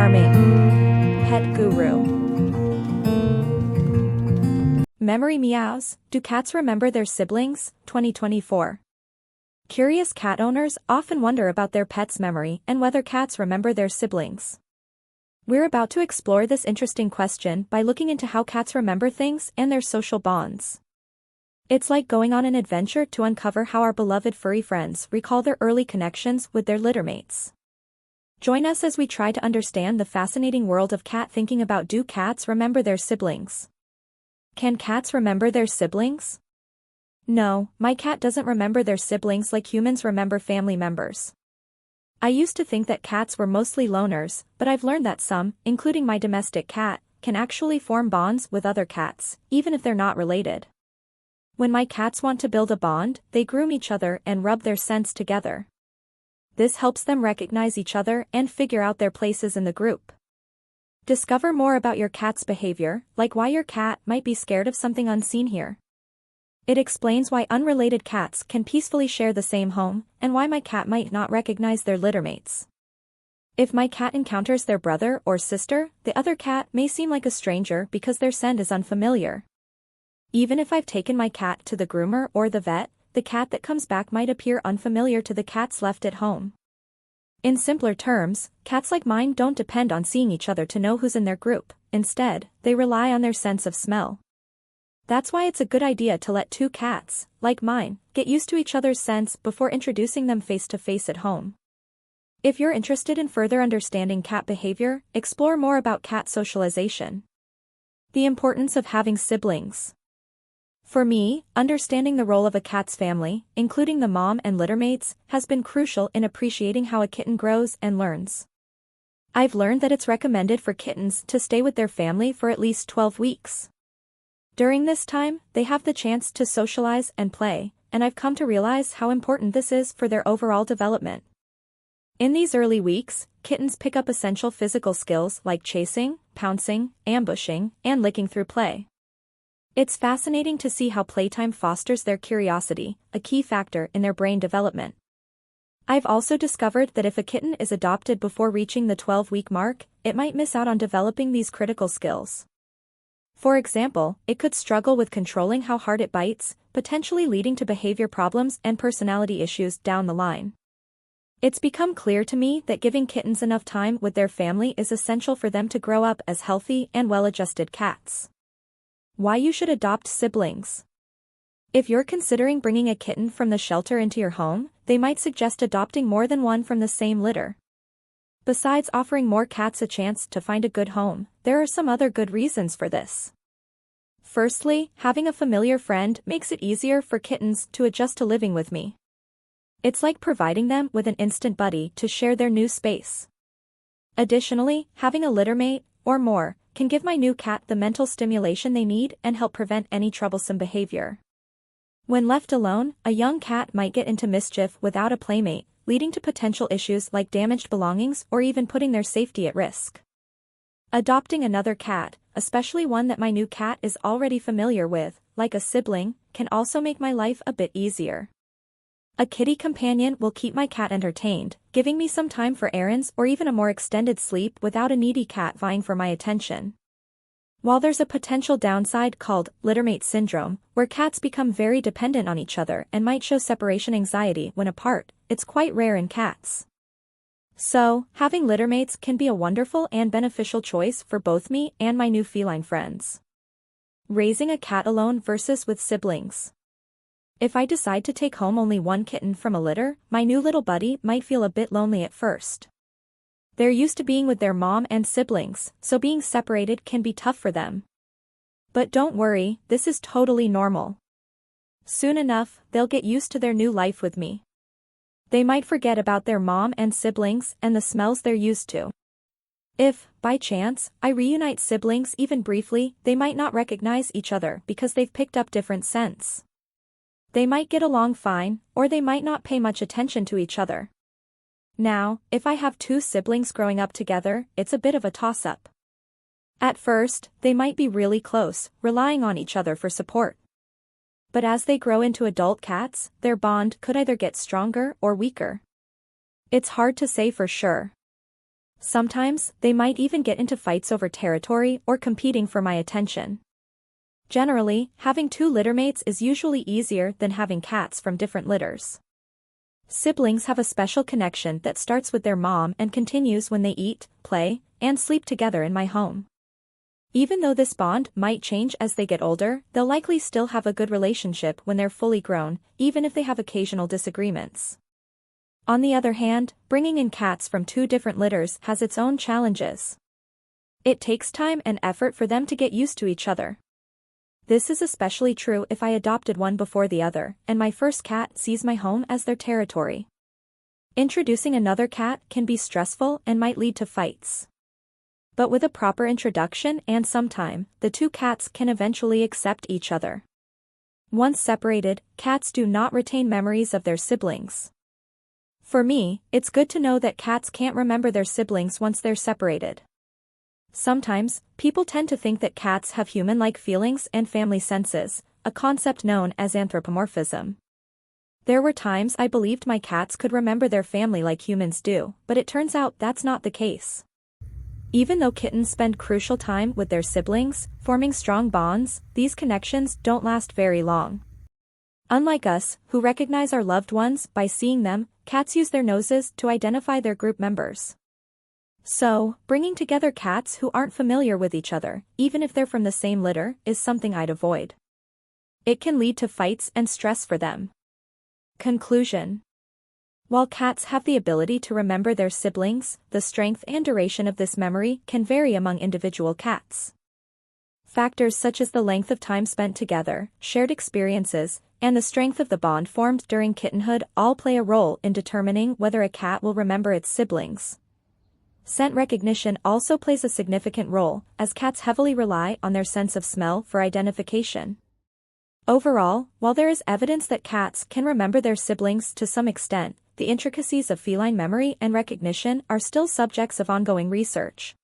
Heartwarming. Pet guru. Memory meows. Do cats remember their siblings? 2024. Curious cat owners often wonder about their pet's memory and whether cats remember their siblings. We're about to explore this interesting question by looking into how cats remember things and their social bonds. It's like going on an adventure to uncover how our beloved furry friends recall their early connections with their littermates. Join us as we try to understand the fascinating world of cat thinking about do cats remember their siblings? Can cats remember their siblings? No, my cat doesn't remember their siblings like humans remember family members. I used to think that cats were mostly loners, but I've learned that some, including my domestic cat, can actually form bonds with other cats, even if they're not related. When my cats want to build a bond, they groom each other and rub their scents together. This helps them recognize each other and figure out their places in the group. Discover more about your cat's behavior, like why your cat might be scared of something unseen here. It explains why unrelated cats can peacefully share the same home, and why my cat might not recognize their littermates. If my cat encounters their brother or sister, the other cat may seem like a stranger because their scent is unfamiliar. Even if I've taken my cat to the groomer or the vet, the cat that comes back might appear unfamiliar to the cats left at home. In simpler terms, cats like mine don't depend on seeing each other to know who's in their group. Instead, they rely on their sense of smell. That's why it's a good idea to let two cats, like mine, get used to each other's scents before introducing them face to face at home. If you're interested in further understanding cat behavior, explore more about cat socialization. The importance of having siblings. For me, understanding the role of a cat's family, including the mom and littermates, has been crucial in appreciating how a kitten grows and learns. I've learned that it's recommended for kittens to stay with their family for at least 12 weeks. During this time, they have the chance to socialize and play, and I've come to realize how important this is for their overall development. In these early weeks, kittens pick up essential physical skills like chasing, pouncing, ambushing, and licking through play. It's fascinating to see how playtime fosters their curiosity, a key factor in their brain development. I've also discovered that if a kitten is adopted before reaching the 12-week mark, it might miss out on developing these critical skills. For example, it could struggle with controlling how hard it bites, potentially leading to behavior problems and personality issues down the line. It's become clear to me that giving kittens enough time with their family is essential for them to grow up as healthy and well-adjusted cats. Why you should adopt siblings. If you're considering bringing a kitten from the shelter into your home, they might suggest adopting more than one from the same litter. Besides offering more cats a chance to find a good home, there are some other good reasons for this. Firstly, having a familiar friend makes it easier for kittens to adjust to living with me. It's like providing them with an instant buddy to share their new space. Additionally, having a littermate, or more, can give my new cat the mental stimulation they need and help prevent any troublesome behavior. When left alone, a young cat might get into mischief without a playmate, leading to potential issues like damaged belongings or even putting their safety at risk. Adopting another cat, especially one that my new cat is already familiar with, like a sibling, can also make my life a bit easier. A kitty companion will keep my cat entertained, giving me some time for errands or even a more extended sleep without a needy cat vying for my attention. While there's a potential downside called littermate syndrome, where cats become very dependent on each other and might show separation anxiety when apart, it's quite rare in cats. So, having littermates can be a wonderful and beneficial choice for both me and my new feline friends. Raising a cat alone versus with siblings. If I decide to take home only one kitten from a litter, my new little buddy might feel a bit lonely at first. They're used to being with their mom and siblings, so being separated can be tough for them. But don't worry, this is totally normal. Soon enough, they'll get used to their new life with me. They might forget about their mom and siblings and the smells they're used to. If, by chance, I reunite siblings even briefly, they might not recognize each other because they've picked up different scents. They might get along fine, or they might not pay much attention to each other. Now, if I have two siblings growing up together, it's a bit of a toss-up. At first, they might be really close, relying on each other for support. But as they grow into adult cats, their bond could either get stronger or weaker. It's hard to say for sure. Sometimes, they might even get into fights over territory or competing for my attention. Generally, having two littermates is usually easier than having cats from different litters. Siblings have a special connection that starts with their mom and continues when they eat, play, and sleep together in my home. Even though this bond might change as they get older, they'll likely still have a good relationship when they're fully grown, even if they have occasional disagreements. On the other hand, bringing in cats from two different litters has its own challenges. It takes time and effort for them to get used to each other. This is especially true if I adopted one before the other, and my first cat sees my home as their territory. Introducing another cat can be stressful and might lead to fights. But with a proper introduction and some time, the two cats can eventually accept each other. Once separated, cats do not retain memories of their siblings. For me, it's good to know that cats can't remember their siblings once they're separated. Sometimes, people tend to think that cats have human-like feelings and family senses, a concept known as anthropomorphism. There were times I believed my cats could remember their family like humans do, but it turns out that's not the case. Even though kittens spend crucial time with their siblings, forming strong bonds, these connections don't last very long. Unlike us, who recognize our loved ones by seeing them, cats use their noses to identify their group members. So, bringing together cats who aren't familiar with each other, even if they're from the same litter, is something I'd avoid. It can lead to fights and stress for them. Conclusion. While cats have the ability to remember their siblings, the strength and duration of this memory can vary among individual cats. Factors such as the length of time spent together, shared experiences, and the strength of the bond formed during kittenhood all play a role in determining whether a cat will remember its siblings. Scent recognition also plays a significant role, as cats heavily rely on their sense of smell for identification. Overall, while there is evidence that cats can remember their siblings to some extent, the intricacies of feline memory and recognition are still subjects of ongoing research.